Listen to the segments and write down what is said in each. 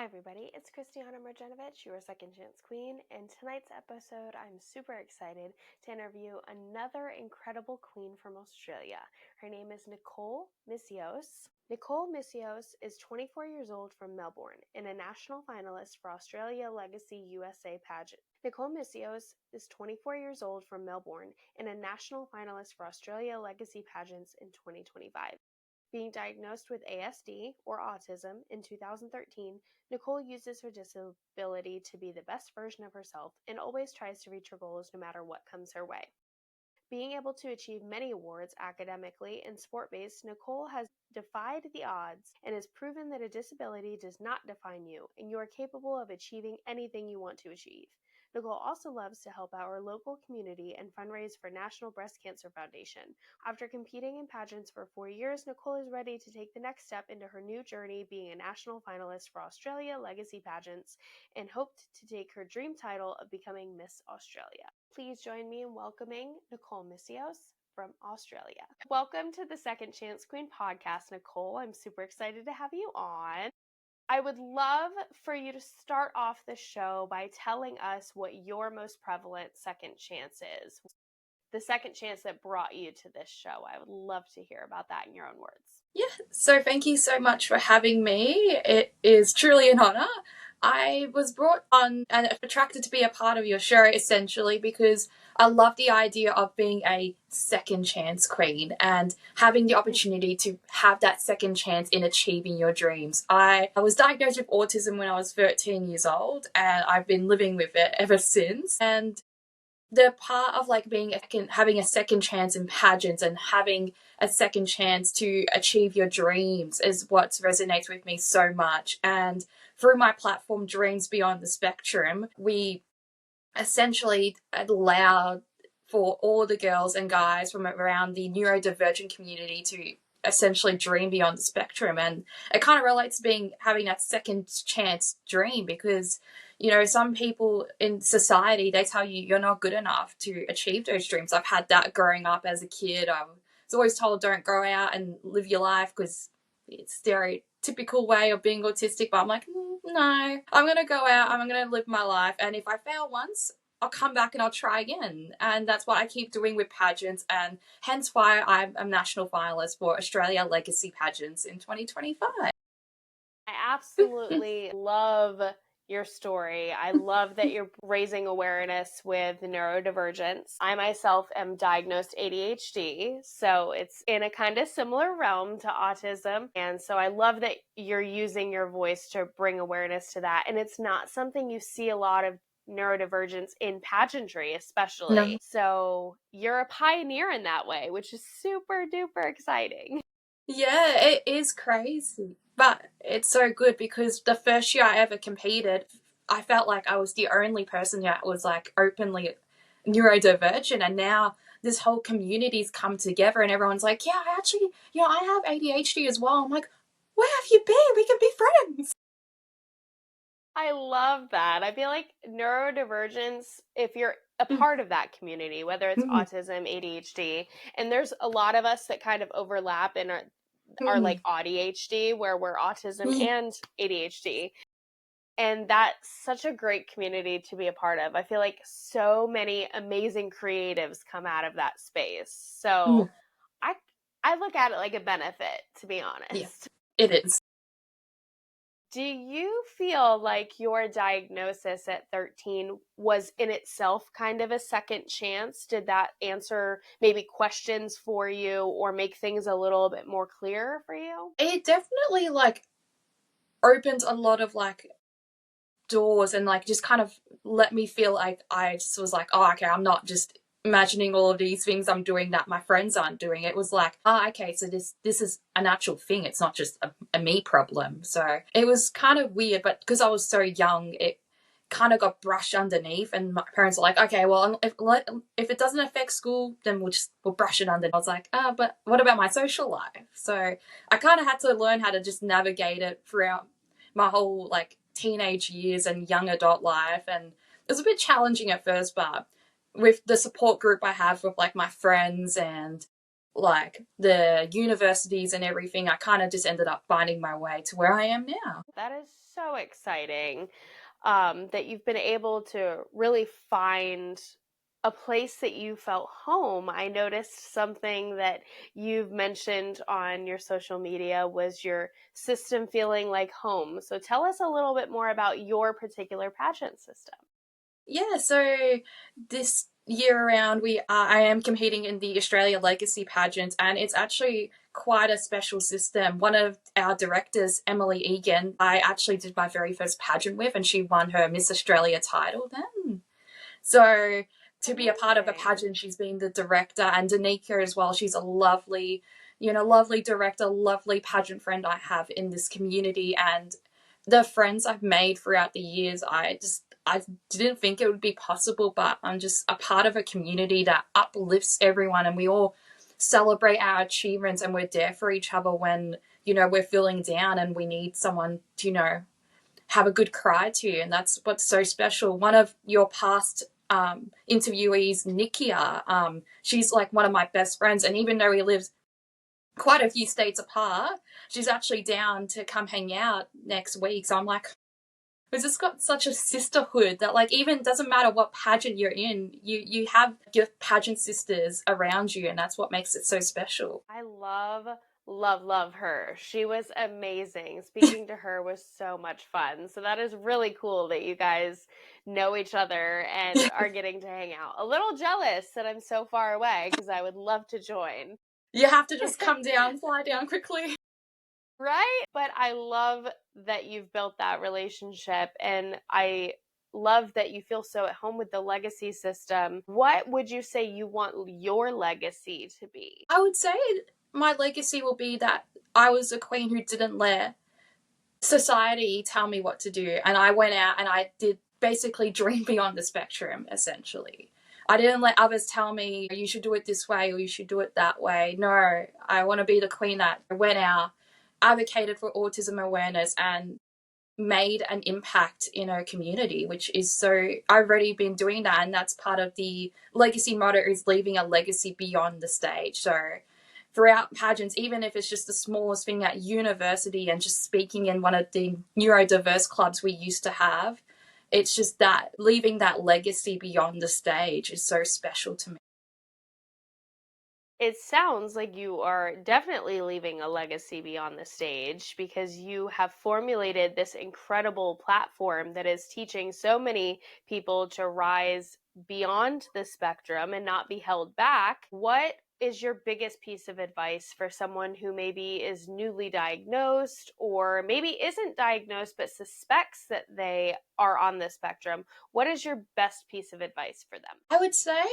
everybody, it's Kristianna Mrjenovich, your second chance queen. In tonight's episode, I'm super excited to interview another incredible queen from Australia. Her name is Nicole Missios. Nicole Missios is 24 years old from Melbourne and a national finalist for Australia Legacy USA Pageant. Nicole Missios is 24 years old from Melbourne and a national finalist for Australia Legacy Pageants in 2025. Being diagnosed with ASD, or autism, in 2013, Nicole uses her disability to be the best version of herself and always tries to reach her goals no matter what comes her way. Being able to achieve many awards academically and sport-based, Nicole has defied the odds and has proven that a disability does not define you and you are capable of achieving anything you want to achieve. Nicole also loves to help our local community and fundraise for National Breast Cancer Foundation. After competing in pageants for 4 years, Nicole is ready to take the next step into her new journey being a national finalist for Australia Legacy Pageants and hoped to take her dream title of becoming Miss Australia. Please join me in welcoming Nicole Missios from Australia. Welcome to the Second Chance Queen podcast, Nicole. I'm super excited to have you on. I would love for you to start off the show by telling us what your most prevalent second chance is. The second chance that brought you to this show. I would love to hear about that in your own words. Yeah, so thank you so much for having me. It is truly an honor. I was brought on and attracted to be a part of your show essentially because I love the idea of being a second chance queen and having the opportunity to have that second chance in achieving your dreams. I was diagnosed with autism when I was 13 years old and I've been living with it ever since. And the part of like having a second chance in pageants and having a second chance to achieve your dreams is what resonates with me so much. And through my platform, Dreams Beyond the Spectrum, we essentially allow for all the girls and guys from around the neurodivergent community to essentially dream beyond the spectrum. And it kind of relates to having that second chance dream because, you know, some people in society, they tell you you're not good enough to achieve those dreams. I've had that growing up as a kid. I was always told don't go out and live your life because it's stereotypical way of being autistic. But I'm like, no, I'm going to go out, I'm going to live my life. And if I fail once, I'll come back and I'll try again. And that's what I keep doing with pageants, and hence why I'm a national finalist for Australia Legacy Pageants in 2025. I absolutely love your story. I love that you're raising awareness with neurodivergence. I myself am diagnosed ADHD, so it's in a kind of similar realm to autism. And so I love that you're using your voice to bring awareness to that. And it's not something you see a lot of neurodivergence in pageantry, especially. No. So you're a pioneer in that way, which is super duper exciting. Yeah, it is crazy. But it's so good because the first year I ever competed, I felt like I was the only person that was like openly neurodivergent. And now this whole community's come together and everyone's like, yeah, I actually, I have ADHD as well. I'm like, where have you been? We can be friends. I love that. I feel like neurodivergence, if you're a part of that community, whether it's autism, ADHD, and there's a lot of us that kind of overlap and are like ADHD, where we're autism and ADHD. And that's such a great community to be a part of. I feel like so many amazing creatives come out of that space. So I look at it like a benefit, to be honest. Yeah, it is. Do you feel like your diagnosis at 13 was in itself kind of a second chance? Did that answer maybe questions for you or make things a little bit more clear for you? It definitely like opened a lot of like doors and like just kind of let me feel like I just was like, oh, okay, I'm not just imagining all of these things I'm doing that my friends aren't doing. It was like, oh, okay, so this is an actual thing. It's not just a me problem. So it was kind of weird, but because I was so young, it kind of got brushed underneath, and my parents were like, okay, well, if it doesn't affect school, then we'll brush it under. I was like, but what about my social life? So I kind of had to learn how to just navigate it throughout my whole like teenage years and young adult life. And it was a bit challenging at first, but with the support group I have with like my friends and like the universities and everything, I kind of just ended up finding my way to where I am now. That is so exciting, that you've been able to really find a place that you felt home. I noticed something that you've mentioned on your social media was your system feeling like home. So tell us a little bit more about your particular pageant system. Yeah, so this year around I am competing in the Australia Legacy Pageant, and it's actually quite a special system. One of our directors, Emily Egan, I actually did my very first pageant with, and she won her Miss Australia title then. So to be a part of a pageant, she's been the director, and Danica as well. She's a lovely, lovely director, lovely pageant friend I have in this community, and the friends I've made throughout the years, I didn't think it would be possible, but I'm just a part of a community that uplifts everyone, and we all celebrate our achievements, and we're there for each other when we're feeling down and we need someone to have a good cry to, and that's what's so special. One of your past interviewees, Nikia, she's like one of my best friends, and even though we live quite a few states apart, she's actually down to come hang out next week. So I'm like, we've just got such a sisterhood that, like, even doesn't matter what pageant you're in, you have your pageant sisters around you, and that's what makes it so special. I love her. She was amazing. Speaking to her was so much fun. So that is really cool that you guys know each other and are getting to hang out. A little jealous that I'm so far away because I would love to join. You have to just come down, fly down quickly. Right? But I love that you've built that relationship, and I love that you feel so at home with the legacy system. What would you say you want your legacy to be? I would say my legacy will be that I was a queen who didn't let society tell me what to do, and I went out and I did basically dream beyond the spectrum, essentially. I didn't let others tell me you should do it this way or you should do it that way. No, I want to be the queen that went out, advocated for autism awareness, and made an impact in our community, which is so, I've already been doing that, and that's part of the legacy motto, is leaving a legacy beyond the stage. So throughout pageants, even if it's just the smallest thing at university and just speaking in one of the neurodiverse clubs we used to have, it's just that leaving that legacy beyond the stage is so special to me. It sounds like you are definitely leaving a legacy beyond the stage because you have formulated this incredible platform that is teaching so many people to rise beyond the spectrum and not be held back. What is your biggest piece of advice for someone who maybe is newly diagnosed or maybe isn't diagnosed but suspects that they are on the spectrum? What is your best piece of advice for them? I would say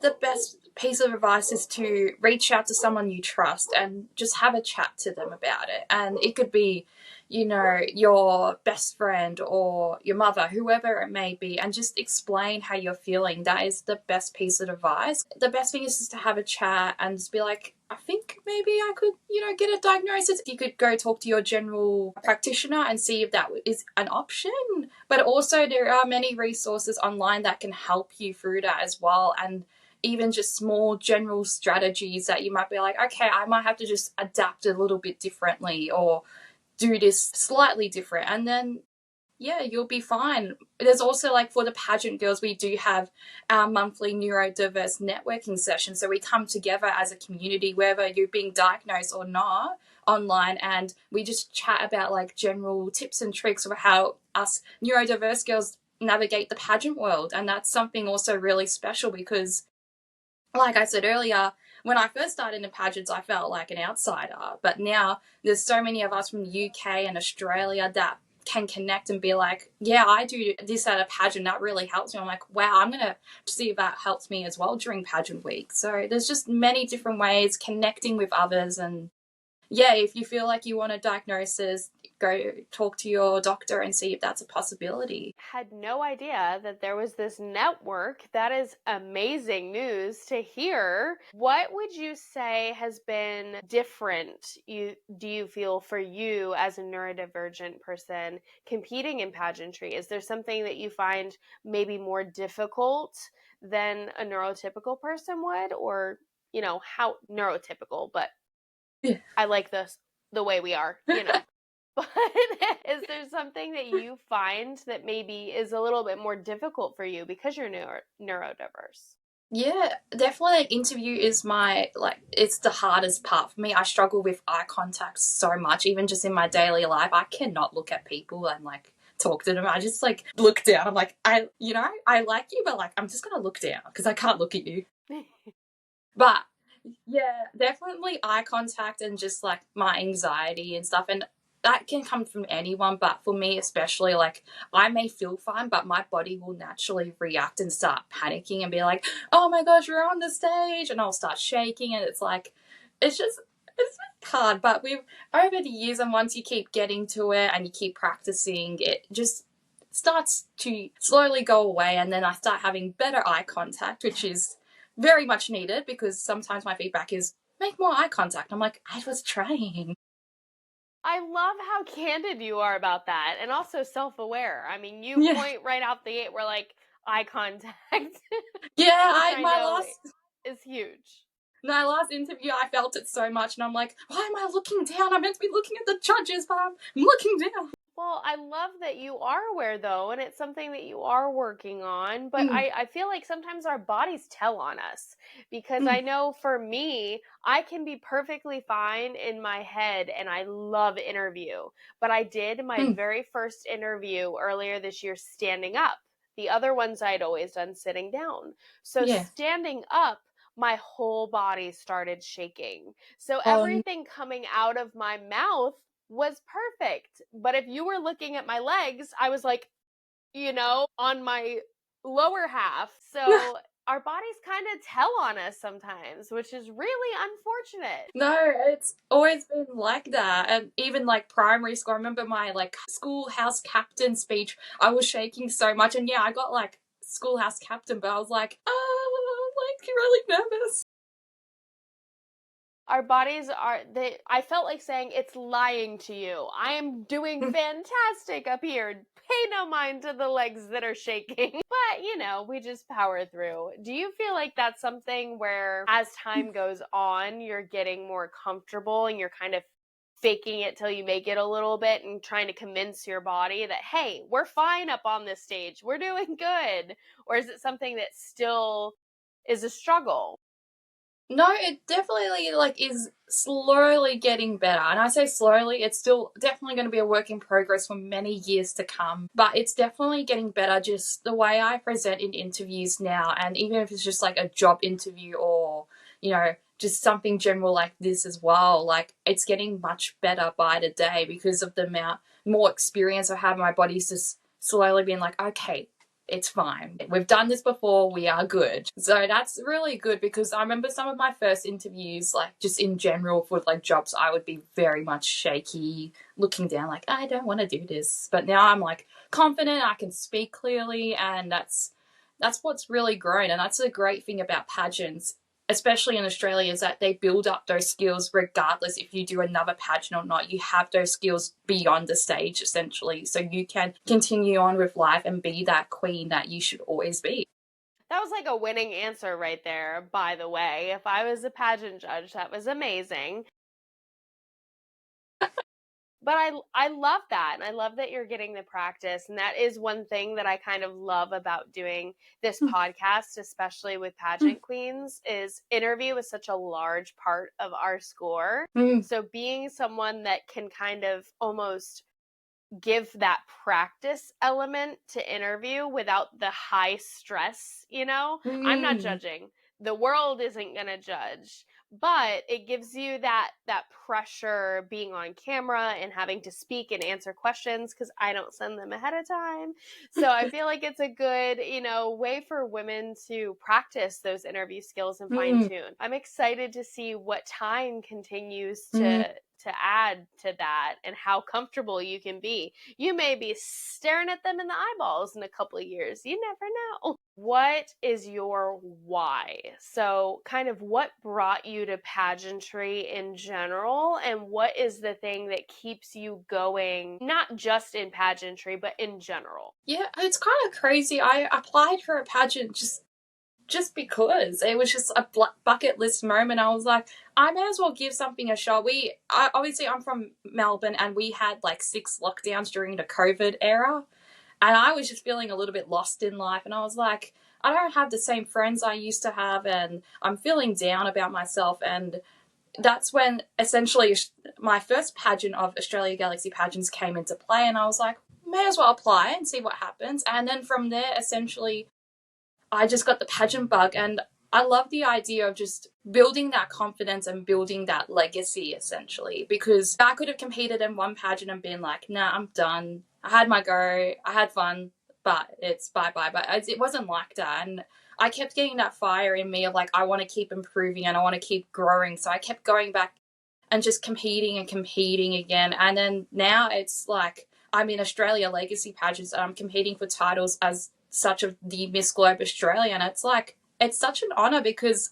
the best piece of advice is to reach out to someone you trust and just have a chat to them about it. And it could be, your best friend or your mother, whoever it may be, and just explain how you're feeling. That is the best piece of advice. The best thing is just to have a chat and just be like, I think maybe I could, get a diagnosis. You could go talk to your general practitioner and see if that is an option. But also, there are many resources online that can help you through that as well. And even just small general strategies that you might be like, okay, I might have to just adapt a little bit differently or do this slightly different. And then yeah, you'll be fine. There's also, like, for the pageant girls, we do have our monthly neurodiverse networking session. So we come together as a community, whether you're being diagnosed or not, online, and we just chat about like general tips and tricks of how us neurodiverse girls navigate the pageant world. And that's something also really special because, like I said earlier, when I first started in pageants, I felt like an outsider. But now there's so many of us from the UK and Australia that can connect and be like, yeah, I do this at a pageant. That really helps me. I'm like, wow, I'm going to see if that helps me as well during pageant week. So there's just many different ways connecting with others. And yeah, if you feel like you want a diagnosis, go talk to your doctor and see if that's a possibility. Had no idea that there was this network. That is amazing news to hear. What would you say has been different, do you feel, for you as a neurodivergent person competing in pageantry? Is there something that you find maybe more difficult than a neurotypical person would, or how neurotypical, but Yeah. I like the way we are. But is there something that you find that maybe is a little bit more difficult for you because you're neurodiverse? Yeah, definitely an interview is it's the hardest part for me. I struggle with eye contact so much, even just in my daily life. I cannot look at people and talk to them. I just look down. I'm like, I like you, but I'm just going to look down because I can't look at you. But yeah, definitely eye contact and just my anxiety and stuff. And that can come from anyone, but for me especially, I may feel fine, but my body will naturally react and start panicking and be like, oh my gosh, we're on the stage. And I'll start shaking. And it's hard. But over the years, and once you keep getting to it and you keep practicing, it just starts to slowly go away. And then I start having better eye contact, which is very much needed, because sometimes my feedback is make more eye contact. I'm like, I was trying. I love how candid you are about that, and also self-aware. I mean, you point right out the gate. We're like, eye contact. Yeah, is huge. My last interview, I felt it so much, and I'm like, why am I looking down? I'm meant to be looking at the judges, but I'm looking down. Well, I love that you are aware, though, and it's something that you are working on. But I feel like sometimes our bodies tell on us, because I know for me, I can be perfectly fine in my head and I love interview. But I did my very first interview earlier this year standing up. The other ones I'd always done sitting down. So standing up, my whole body started shaking. So everything coming out of my mouth was perfect. But if you were looking at my legs, I was like, on my lower half. So our bodies kind of tell on us sometimes, which is really unfortunate. No, it's always been like that. And even primary school, I remember my schoolhouse captain speech, I was shaking so much. And yeah, I got schoolhouse captain, but I was like, really nervous. Our bodies I felt like saying, it's lying to you. I am doing fantastic up here. Pay no mind to the legs that are shaking. But, we just power through. Do you feel like that's something where as time goes on, you're getting more comfortable and you're kind of faking it till you make it a little bit and trying to convince your body that, hey, we're fine up on this stage. We're doing good? Or is it something that still is a struggle? No, it definitely is slowly getting better. And I say slowly, it's still definitely going to be a work in progress for many years to come. But it's definitely getting better, just the way I present in interviews now. And even if it's just a job interview or, just something general like this as well, it's getting much better by the day because of the amount more experience I have. My body's just slowly being like, okay, it's fine. We've done this before. We are good. So that's really good, because I remember some of my first interviews, just in general for jobs, I would be very much shaky, looking down I don't want to do this. But now I'm confident, I can speak clearly, and that's what's really grown. And that's a great thing about pageants, especially in Australia, is that they build up those skills regardless if you do another pageant or not. You have those skills beyond the stage, essentially, so you can continue on with life and be that queen that you should always be. That was a winning answer right there, by the way. If I was a pageant judge, that was amazing. But I love that, and I love that you're getting the practice, and that is one thing that I kind of love about doing this podcast, especially with pageant queens, is interview is such a large part of our score. So being someone that can kind of almost give that practice element to interview without the high stress, I'm not judging. The world isn't going to judge, but it gives you that pressure being on camera and having to speak and answer questions, because I don't send them ahead of time. So I feel like it's a good, way for women to practice those interview skills and fine tune. I'm excited to see what time continues to add to that and how comfortable you can be. You may be staring at them in the eyeballs in a couple of years. You never know. What is your why? So kind of what brought you to pageantry in general, and what is the thing that keeps you going, not just in pageantry, but in general? Yeah, it's kind of crazy. I applied for a pageant just just because it was just a bucket list moment. I was like, I may as well give something a shot. Obviously I'm from Melbourne, and we had like 6 lockdowns during the COVID era, and I was just feeling a little bit lost in life, and I was like, I don't have the same friends I used to have, and I'm feeling down about myself. And that's when essentially my first pageant of Australia Galaxy Pageants came into play, and I was like, may as well apply and see what happens. And then from there, essentially, I just got the pageant bug, and I love the idea of just building that confidence and building that legacy, essentially, because I could have competed in one pageant and been like, nah, I'm done. I had my go, I had fun, but it's bye-bye. But it wasn't like that, and I kept getting that fire in me of like, I want to keep improving and I want to keep growing. So I kept going back and just competing and competing again. And then now it's like, I'm in Australia Legacy Pageants, and I'm competing for titles as such of the Miss Globe Australia. And it's like, it's such an honor, because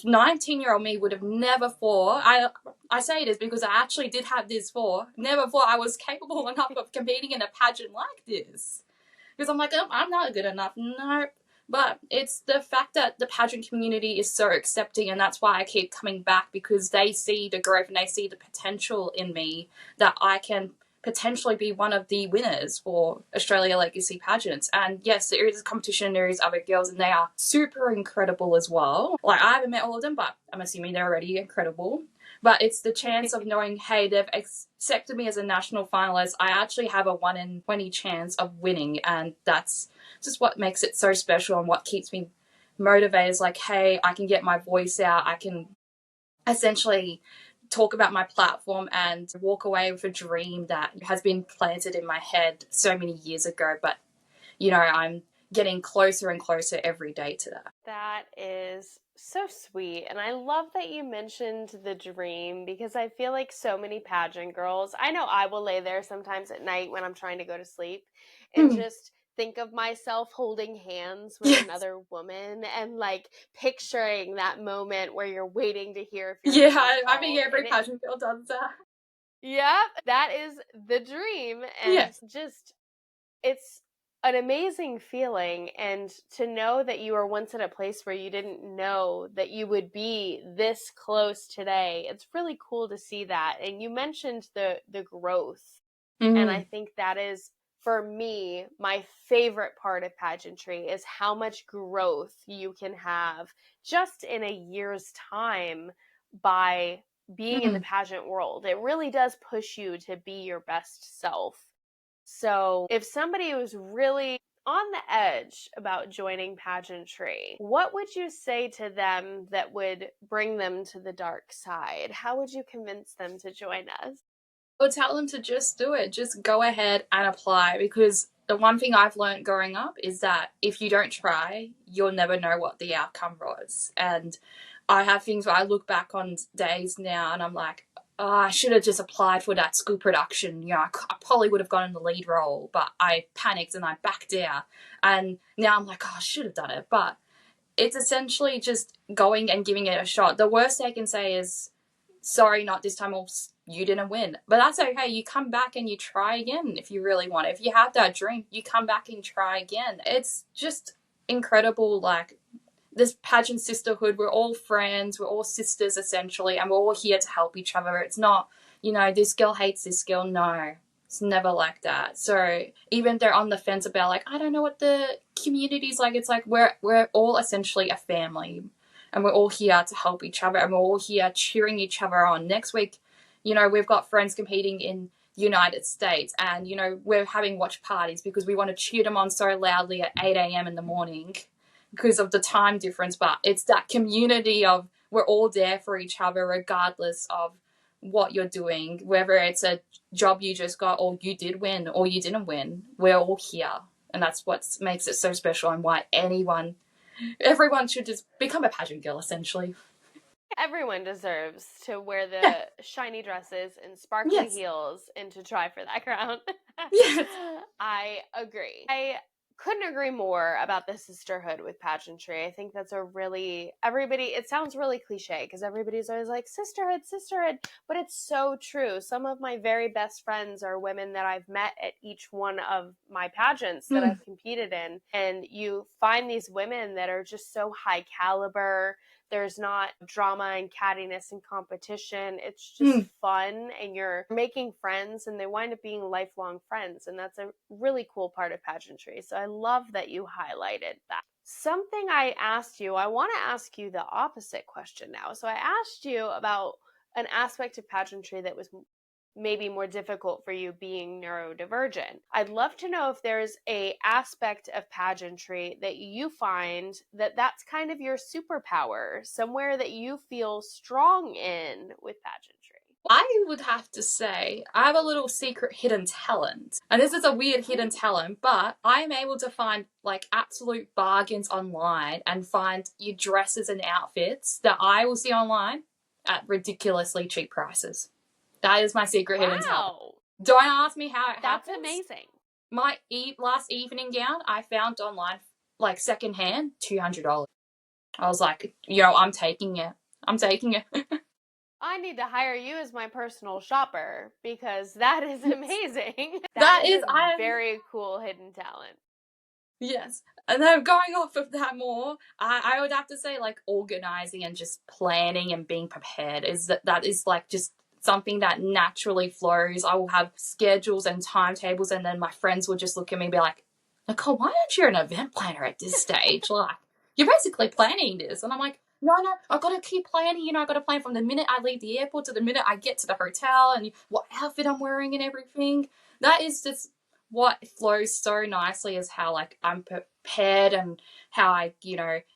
19-year-old me would have never thought, I say this because I actually did have this never thought I was capable enough of competing in a pageant like this. Because I'm like, oh, I'm not good enough. No. But it's the fact that the pageant community is so accepting, and that's why I keep coming back, because they see the growth and they see the potential in me that I can potentially be one of the winners for Australia Legacy Pageants. And yes, there is a competition, there is other girls, and they are super incredible as well. Like, I haven't met all of them, but I'm assuming they're already incredible. But it's the chance of knowing, hey, they've accepted me as a national finalist. I actually have a 1 in 20 chance of winning, and that's just what makes it so special and what keeps me motivated. Is like, hey, I can get my voice out. I can essentially talk about my platform and walk away with a dream that has been planted in my head so many years ago. But, you know, I'm getting closer and closer every day to that. That is so sweet. And I love that you mentioned the dream, because I feel like so many pageant girls, I know I will lay there sometimes at night when I'm trying to go to sleep and just think of myself holding hands with another woman and like picturing that moment where you're waiting to hear if you're I think every pageant girl does that. Yep, that is the dream. And just, it's an amazing feeling. And to know that you were once at a place where you didn't know that you would be this close today, it's really cool to see that. And you mentioned the growth. And I think that is, for me, my favorite part of pageantry is how much growth you can have just in a year's time by being in the pageant world. It really does push you to be your best self. So if somebody was really on the edge about joining pageantry, what would you say to them that would bring them to the dark side? How would you convince them to join us? I would tell them to just do it. Just go ahead and apply, because the one thing I've learned growing up is that if you don't try, you'll never know what the outcome was. And I have things where I look back on days now and I'm like, oh, I should have just applied for that school production. You know, I probably would have gotten the lead role, but I panicked and I backed out. And now I'm like, oh, I should have done it. But it's essentially just going and giving it a shot. The worst they can say is, sorry, not this time, or you didn't win. But that's okay. You come back and you try again if you really want it. If you have that dream, you come back and try again. It's just incredible, like, this pageant sisterhood. We're all friends, we're all sisters essentially, and we're all here to help each other. It's not, you know, this girl hates this girl. No, it's never like that. So even if they're on the fence about like, I don't know what the community's like, it's like we're all essentially a family, and we're all here to help each other, and we're all here cheering each other on. Next week, you know, we've got friends competing in the United States, and, you know, we're having watch parties because we want to cheer them on so loudly at 8 a.m. in the morning because of the time difference. But it's that community of we're all there for each other regardless of what you're doing, whether it's a job you just got or you did win or you didn't win. We're all here, and that's what makes it so special, and why everyone should just become a pageant girl, essentially. Everyone deserves to wear the shiny dresses and sparkly heels and to try for that crown. Yes. I agree. I couldn't agree more about the sisterhood with pageantry. I think that's it sounds really cliche because everybody's always like sisterhood, sisterhood, but it's so true. Some of my very best friends are women that I've met at each one of my pageants that I've competed in. And you find these women that are just so high caliber. There's not drama and cattiness and competition. It's just fun, and you're making friends, and they wind up being lifelong friends. And that's a really cool part of pageantry. So I love that you highlighted that. Something I asked you, I want to ask you the opposite question now. So I asked you about an aspect of pageantry that was maybe more difficult for you being neurodivergent. I'd love to know if there's a aspect of pageantry that you find that's kind of your superpower, somewhere that you feel strong in with pageantry. I would have to say I have a little secret hidden talent. And this is a weird hidden talent, but I'm able to find like absolute bargains online and find you dresses and outfits that I will see online at ridiculously cheap prices. That is my secret hidden talent. Don't ask me how it happens. That's amazing. My last evening gown I found online, like secondhand, $200. I was like, I'm taking it. I'm taking it. I need to hire you as my personal shopper because that is amazing. that is a very cool hidden talent. Yes. And then going off of that more, I would have to say like organizing and just planning and being prepared that is like just something that naturally flows. I will have schedules and timetables, and then my friends will just look at me and be like, Nicole, why aren't you an event planner at this stage? Like, you're basically planning this. And I'm like, no, I've got to keep planning. I've got to plan from the minute I leave the airport to the minute I get to the hotel and what outfit I'm wearing and everything. That is just what flows so nicely, is how like I'm prepared and how I,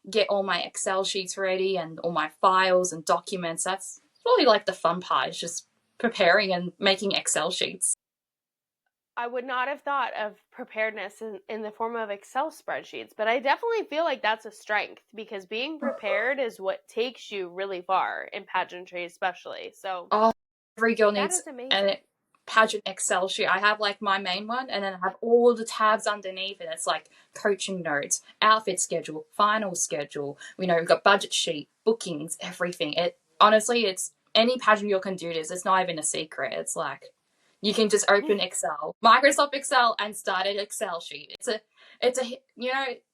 get all my Excel sheets ready and all my files and documents. That's really like the fun part, is just preparing and making Excel sheets. I would not have thought of preparedness in the form of Excel spreadsheets, but I definitely feel like that's a strength, because being prepared is what takes you really far in pageantry, especially. So every girl needs a pageant Excel sheet. I have like my main one, and then I have all the tabs underneath, and it's like coaching notes, outfit schedule, final schedule. We've got budget sheet, bookings, everything. Honestly, it's any pageant girl can do this. It's not even a secret. It's like, you can just open Excel, Microsoft Excel, and start an Excel sheet. It's a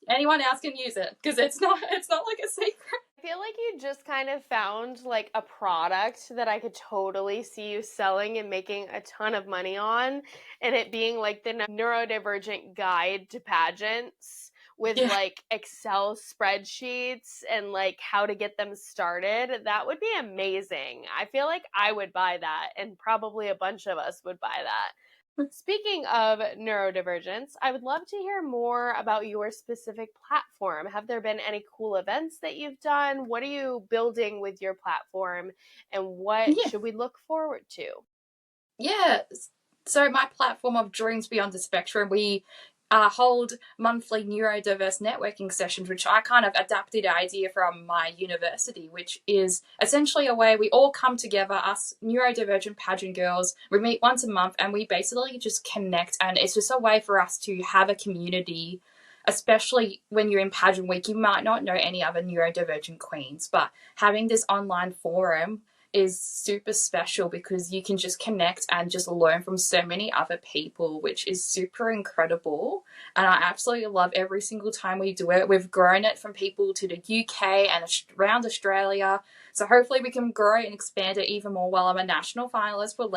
anyone else can use it, because it's not like a secret. I feel like you just kind of found like a product that I could totally see you selling and making a ton of money on, and it being like the neurodivergent guide to pageants with like Excel spreadsheets and like how to get them started. That would be amazing. I feel like I would buy that, and probably a bunch of us would buy that. Speaking of neurodivergence, I would love to hear more about your specific platform. Have there been any cool events that you've done? What are you building with your platform, and what should we look forward to? Yeah. So my platform of Dreams Beyond the Spectrum, we hold monthly neurodiverse networking sessions, which I kind of adapted the idea from my university, which is essentially a way we all come together, us neurodivergent pageant girls. We meet once a month and we basically just connect, and it's just a way for us to have a community. Especially when you're in pageant week, you might not know any other neurodivergent queens, but having this online forum is super special, because you can just connect and just learn from so many other people, which is super incredible. And I absolutely love every single time we do it. We've grown it from people to the UK and around Australia. So hopefully we can grow and expand it even more. While I'm a national finalist for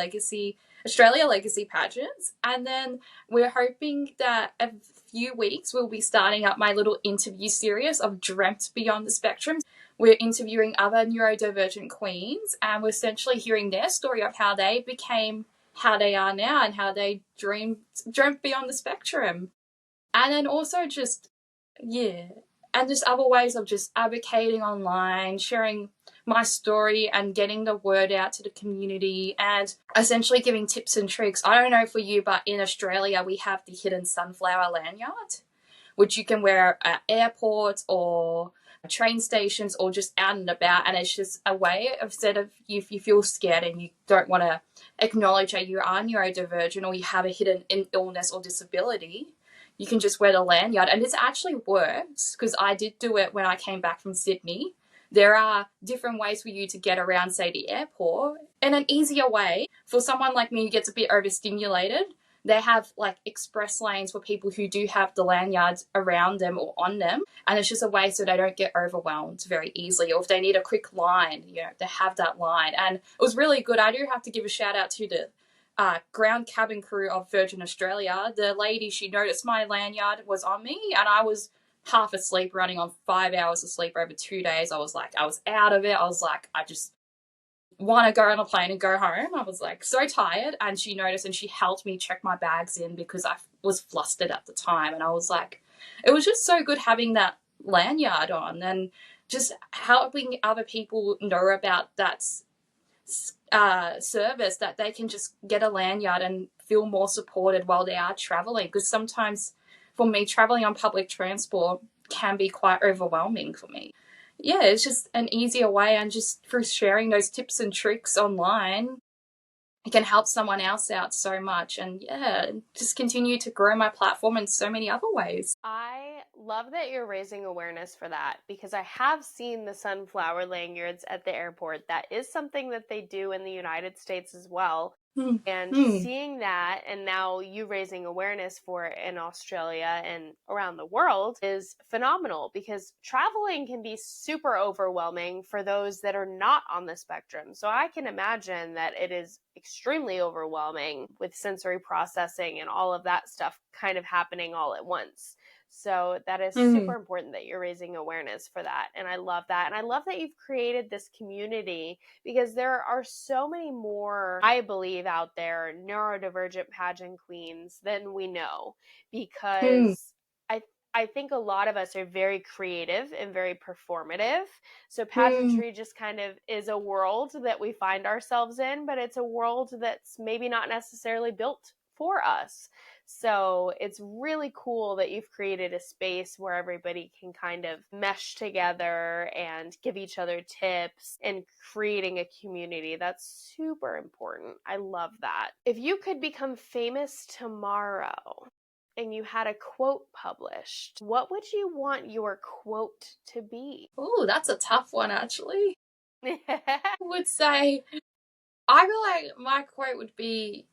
Australia Legacy Pageants. And then we're hoping that a few weeks we'll be starting up my little interview series of Dreamt Beyond the Spectrum. We're interviewing other neurodivergent queens, and we're essentially hearing their story of how they became how they are now and how they dreamt beyond the spectrum. And then also just other ways of just advocating online, sharing my story and getting the word out to the community, and essentially giving tips and tricks. I don't know for you, but in Australia we have the hidden sunflower lanyard, which you can wear at airports or train stations or just out and about, and it's just a way of, instead of if you feel scared and you don't want to acknowledge that you are neurodivergent or you have a hidden illness or disability, you can just wear the lanyard. And this actually works because I did do it when I came back from Sydney. There are different ways for you to get around, say, the airport. And an easier way for someone like me who gets a bit overstimulated, they have like express lanes for people who do have the lanyards around them or on them. And it's just a way so they don't get overwhelmed very easily. Or if they need a quick line, they have that line. And it was really good. I do have to give a shout out to the ground cabin crew of Virgin Australia. The lady, she noticed my lanyard was on me, and I was half asleep, running on 5 hours of sleep over 2 days. I was out of it. I was like, I just want to go on a plane and go home. I was like so tired, and she noticed and she helped me check my bags in because I was flustered at the time. And I was like, it was just so good having that lanyard on and just helping other people know about that service, that they can just get a lanyard and feel more supported while they are traveling. Because sometimes for me, traveling on public transport can be quite overwhelming for me. Yeah, it's just an easier way, and just through sharing those tips and tricks online, it can help someone else out so much. And yeah, just continue to grow my platform in so many other ways. I love that you're raising awareness for that, because I have seen the sunflower lanyards at the airport. That is something that they do in the United States as well. And seeing that, and now you raising awareness for it in Australia and around the world, is phenomenal, because traveling can be super overwhelming for those that are not on the spectrum. So I can imagine that it is extremely overwhelming with sensory processing and all of that stuff kind of happening all at once. So that is super important that you're raising awareness for that. And I love that. And I love that you've created this community, because there are so many more, I believe, out there, neurodivergent pageant queens than we know, because I think a lot of us are very creative and very performative. So pageantry just kind of is a world that we find ourselves in, but it's a world that's maybe not necessarily built for us. So it's really cool that you've created a space where everybody can kind of mesh together and give each other tips, and creating a community. That's super important. I love that. If you could become famous tomorrow and you had a quote published, what would you want your quote to be? Oh, that's a tough one, actually. I would say, I feel like my quote would be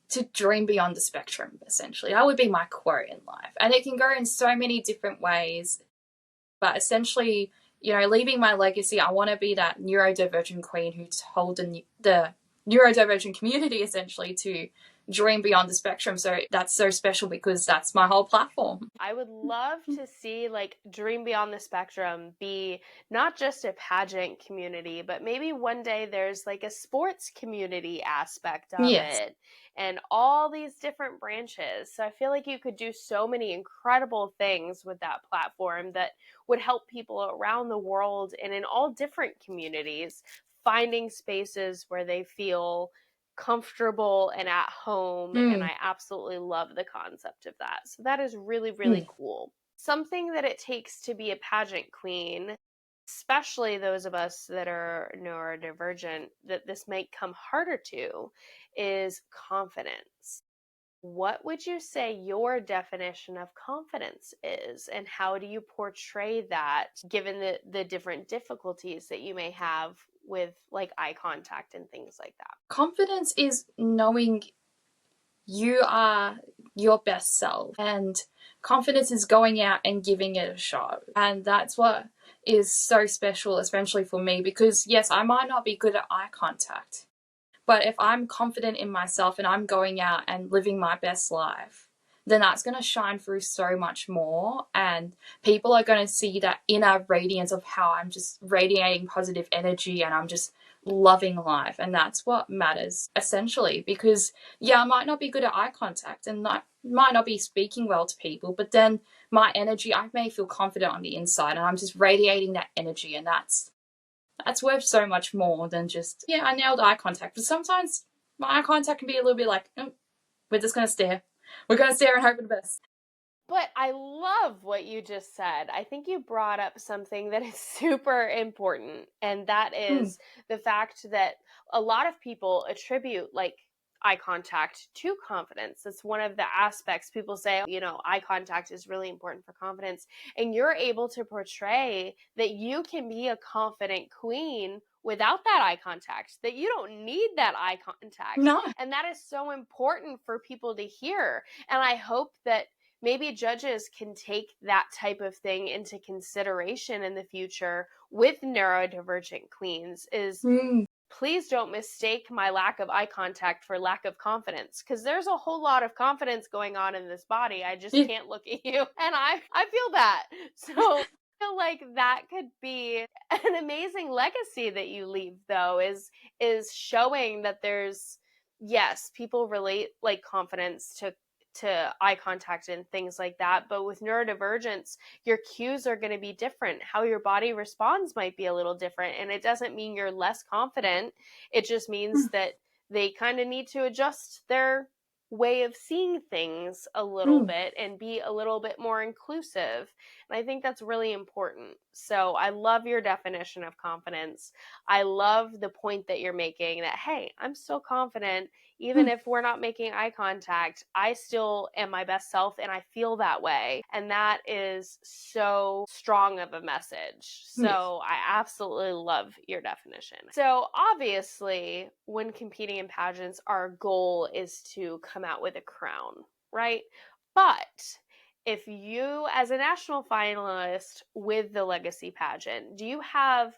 to dream beyond the spectrum, essentially. That would be my quote in life. And it can go in so many different ways. But essentially, leaving my legacy, I want to be that neurodivergent queen who told the neurodivergent community, essentially, to dream beyond the spectrum. So that's so special, because that's my whole platform. I would love to see Dream Beyond the Spectrum be not just a pageant community, but maybe one day there's a sports community aspect of it, and all these different branches. So I feel like you could do so many incredible things with that platform that would help people around the world and in all different communities finding spaces where they feel comfortable and at home. And I absolutely love the concept of that. So that is really, really cool. Something that it takes to be a pageant queen, especially those of us that are neurodivergent, that this might come harder to, is confidence. What would you say your definition of confidence is, and how do you portray that given the different difficulties that you may have with eye contact and things like that? Confidence is knowing you are your best self, and confidence is going out and giving it a shot. And that's what is so special, especially for me, because yes, I might not be good at eye contact, but if I'm confident in myself and I'm going out and living my best life, then that's going to shine through so much more. And people are going to see that inner radiance of how I'm just radiating positive energy and I'm just loving life. And that's what matters, essentially. Because, yeah, I might not be good at eye contact and I might not be speaking well to people, but then my energy, I may feel confident on the inside and I'm just radiating that energy. And that's worth so much more than just, yeah, I nailed eye contact. But sometimes my eye contact can be a little bit like, oh, we're just going to stare. We're going to stare and hope for the best. But I love what you just said. I think you brought up something that is super important, and that is the fact that a lot of people attribute eye contact to confidence. That's one of the aspects people say, eye contact is really important for confidence. And you're able to portray that you can be a confident queen without that eye contact, that you don't need that eye contact. No. And that is so important for people to hear. And I hope that maybe judges can take that type of thing into consideration in the future with neurodivergent queens is please don't mistake my lack of eye contact for lack of confidence, because there's a whole lot of confidence going on in this body. I just can't look at you. And I feel that. So I feel like that could be an amazing legacy that you leave, though, is showing that there's, yes, people relate like confidence to eye contact and things like that. But with neurodivergence, your cues are going to be different. How your body responds might be a little different. And it doesn't mean you're less confident. It just means that they kind of need to adjust their way of seeing things a little bit and be a little bit more inclusive. And I think that's really important. So I love your definition of confidence. I love the point that you're making that, hey, I'm still confident. Even if we're not making eye contact, I still am my best self and I feel that way. And that is so strong of a message. So I absolutely love your definition. So obviously, when competing in pageants, our goal is to come out with a crown, right? But if you, as a national finalist with the Legacy pageant, do you have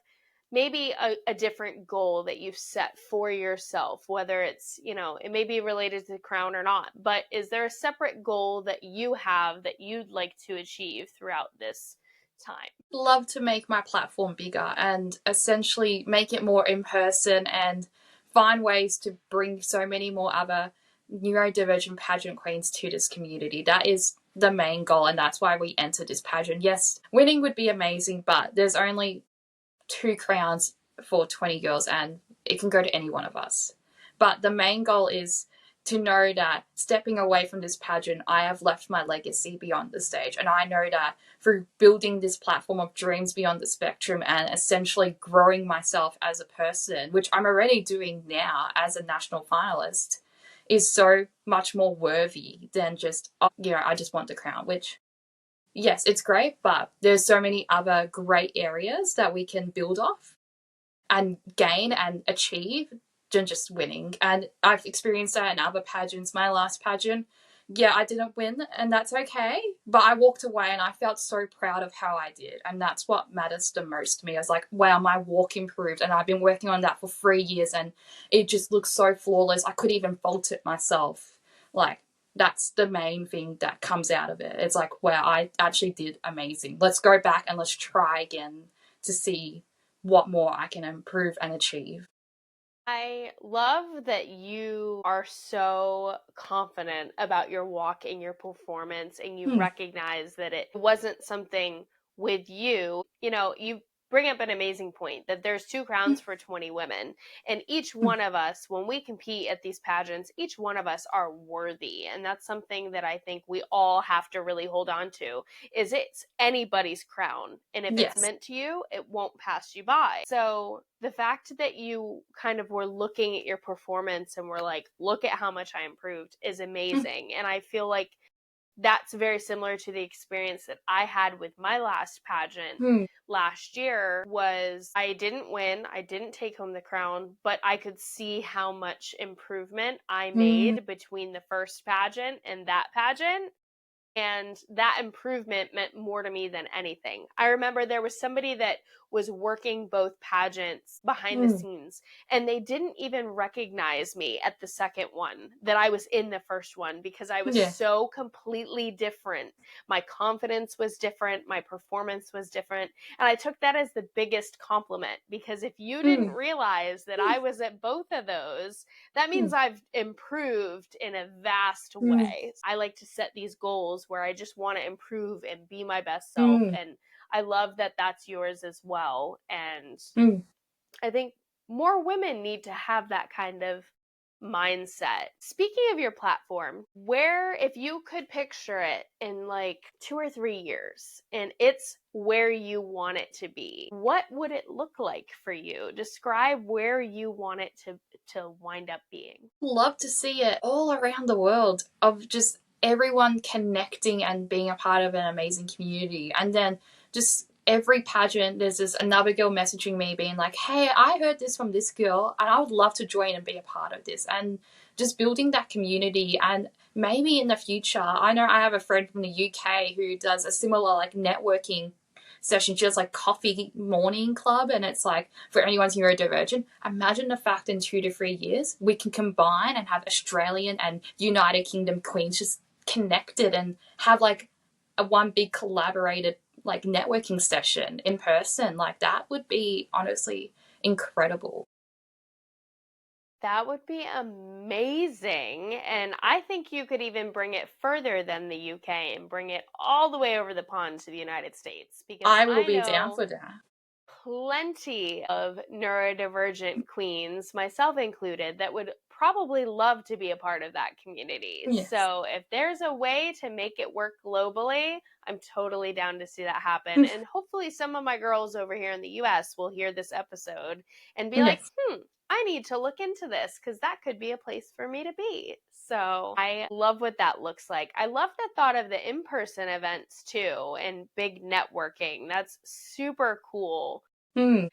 maybe a different goal that you've set for yourself, whether it's, it may be related to the crown or not, but is there a separate goal that you have that you'd like to achieve throughout this time? Love to make my platform bigger and essentially make it more in person and find ways to bring so many more other neurodivergent pageant queens to this community. That is the main goal, and that's why we entered this pageant. Yes, winning would be amazing, but there's only 2 crowns for 20 girls and it can go to any one of us. But the main goal is to know that stepping away from this pageant, I have left my legacy beyond the stage. And I know that through building this platform of dreams beyond the spectrum and essentially growing myself as a person, which I'm already doing now as a national finalist, is so much more worthy than just, I just want the crown, which, yes, it's great, but there's so many other great areas that we can build off and gain and achieve than just winning. And I've experienced that in other pageants. My last pageant, I didn't win, and that's okay. But I walked away and I felt so proud of how I did. And that's what matters the most to me. I was like, wow, my walk improved. And I've been working on that for 3 years and it just looks so flawless. I could even fault it myself. Like, that's the main thing that comes out of it. It's like, wow, I actually did amazing. Let's go back and let's try again to see what more I can improve and achieve. I love that you are so confident about your walk and your performance, and you recognize that it wasn't something with you. You bring up an amazing point that there's 2 crowns for 20 women, and each one of us, when we compete at these pageants, each one of us are worthy. And that's something that I think we all have to really hold on to, is it's anybody's crown. And if it's meant to you, it won't pass you by. So the fact that you kind of were looking at your performance and were like, look at how much I improved is amazing. And I feel like that's very similar to the experience that I had with my last pageant last year. Was I didn't win, I didn't take home the crown, but I could see how much improvement I made between the first pageant and that pageant. And that improvement meant more to me than anything. I remember there was somebody that was working both pageants behind the scenes, and they didn't even recognize me at the second one, that I was in the first one, because I was so completely different. My confidence was different. My performance was different. And I took that as the biggest compliment, because if you didn't realize that I was at both of those, that means I've improved in a vast way. I like to set these goals where I just want to improve and be my best self. And I love that that's yours as well. And I think more women need to have that kind of mindset. Speaking of your platform, where, if you could picture it in like 2 or 3 years and it's where you want it to be, what would it look like for you? Describe where you want it to wind up being? Love to see it all around the world, of just everyone connecting and being a part of an amazing community. And then just every pageant, there's this another girl messaging me being like, hey, I heard this from this girl and I would love to join and be a part of this. And just building that community. And maybe in the future, I know I have a friend from the UK who does a similar like networking session. She does like coffee morning club, and it's like for anyone who's neurodivergent. Imagine the fact in 2 to 3 years we can combine and have Australian and United Kingdom queens just connected and have like a one big collaborated like networking session in person. Like that would be honestly incredible. That would be amazing. And I think you could even bring it further than the UK and bring it all the way over the pond to the United States. Because I will I be know down for that. plenty of neurodivergent queens, myself included, that would probably love to be a part of that community. Yes. So if there's a way to make it work globally, I'm totally down to see that happen. And hopefully some of my girls over here in the US will hear this episode and be like, I need to look into this because that could be a place for me to be. So I love what that looks like. I love the thought of the in-person events too and big networking. That's super cool.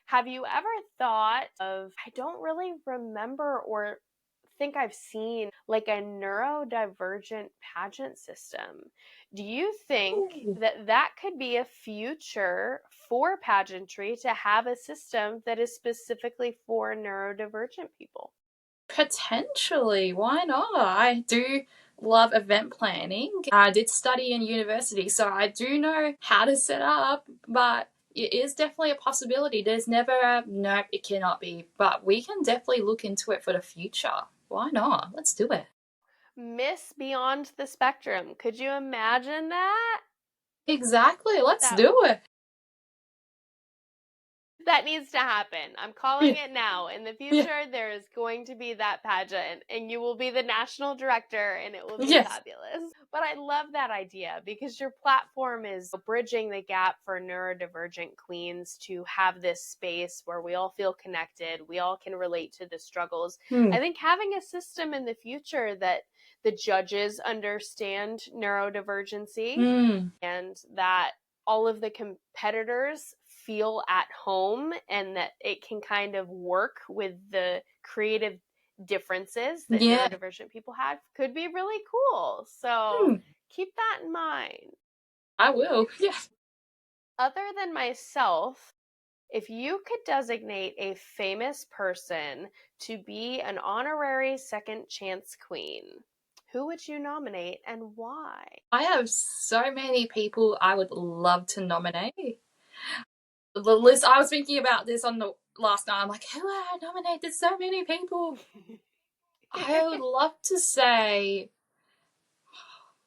Have you ever thought of, I don't really remember or think I've seen like a neurodivergent pageant system. Do you think that that could be a future for pageantry to have a system that is specifically for neurodivergent people? Potentially, why not? I do love event planning. I did study in university, so I do know how to set up, but it is definitely a possibility. There's never a no, it cannot be, but we can definitely look into it for the future. Why not? Let's do it. Miss Beyond the Spectrum. Could you imagine that? Exactly. Let's do it. That needs to happen. I'm calling it now. In the future, there is going to be that pageant, and you will be the national director, and it will be fabulous. But I love that idea because your platform is bridging the gap for neurodivergent queens to have this space where we all feel connected, we all can relate to the struggles. I think having a system in the future that the judges understand neurodivergency and that all of the competitors feel at home and that it can kind of work with the creative differences that neurodivergent people have could be really cool. So keep that in mind. I will. Yes. Other than myself, if you could designate a famous person to be an honorary second chance queen, who would you nominate and why? I have so many people I would love to nominate. The list, I was thinking about this on the last night. I'm like, who would I nominate? There's so many people. I would love to say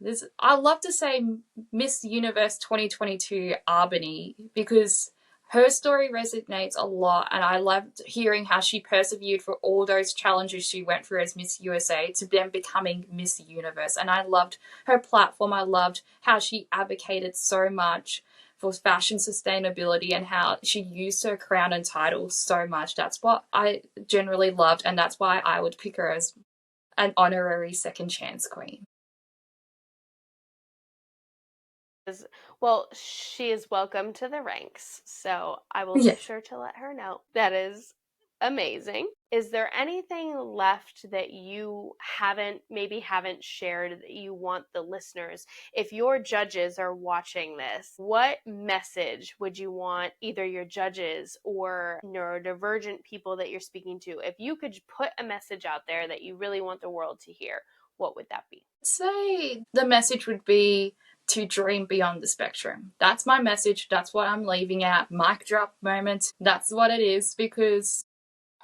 this. I'd love to say Miss Universe 2022 Albany, because her story resonates a lot, and I loved hearing how she persevered for all those challenges she went through as Miss USA to then becoming Miss Universe. And I loved her platform. I loved how she advocated so much for fashion sustainability and how she used her crown and title so much. That's what I generally loved, and that's why I would pick her as an honorary second chance queen. Well, she is welcome to the ranks, so I will be sure to let her know. That is amazing. Is there anything left that you haven't shared that you want the listeners? If your judges are watching this, what message would you want either your judges or neurodivergent people that you're speaking to? If you could put a message out there that you really want the world to hear, what would that be? I'd say the message would be to dream beyond the spectrum. That's my message. That's what I'm leaving at. Mic drop moment. That's what it is, because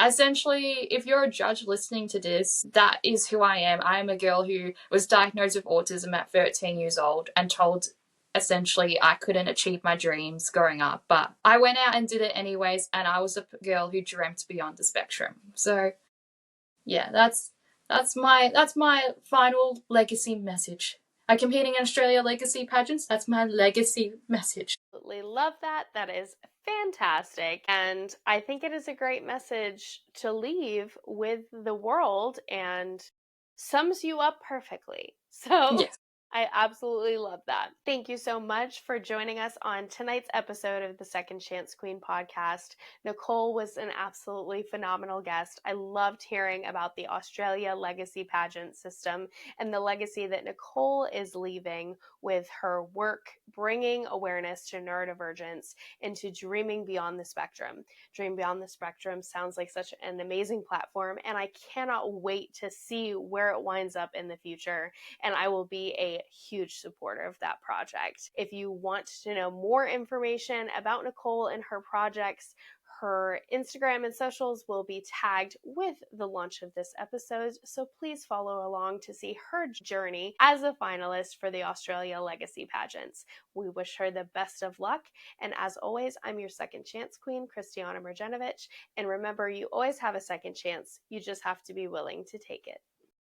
essentially, if you're a judge listening to this, that is who I am. I am a girl who was diagnosed with autism at 13 years old and told essentially I couldn't achieve my dreams growing up. But I went out and did it anyways, and I was a girl who dreamt beyond the spectrum. So yeah, that's my final legacy message. I'm competing in Australia Legacy Pageants. That's my legacy message. Absolutely love that. That is fantastic. And I think it is a great message to leave with the world and sums you up perfectly. So Yes. I absolutely love that. Thank you so much for joining us on tonight's episode of the Second Chance Queen podcast. Nicole was an absolutely phenomenal guest. I loved hearing about the Australia Legacy Pageant system and the legacy that Nicole is leaving with her work bringing awareness to neurodivergence and to dreaming beyond the spectrum. Dream Beyond the Spectrum sounds like such an amazing platform, and I cannot wait to see where it winds up in the future. And I will be a huge supporter of that project. If you want to know more information about Nicole and her projects, her Instagram and socials will be tagged with the launch of this episode, so please follow along to see her journey as a finalist for the Australia Legacy Pageants. We wish her the best of luck, and as always, I'm your second chance queen, Kristianna Mrjenovich, and remember, you always have a second chance, you just have to be willing to take it.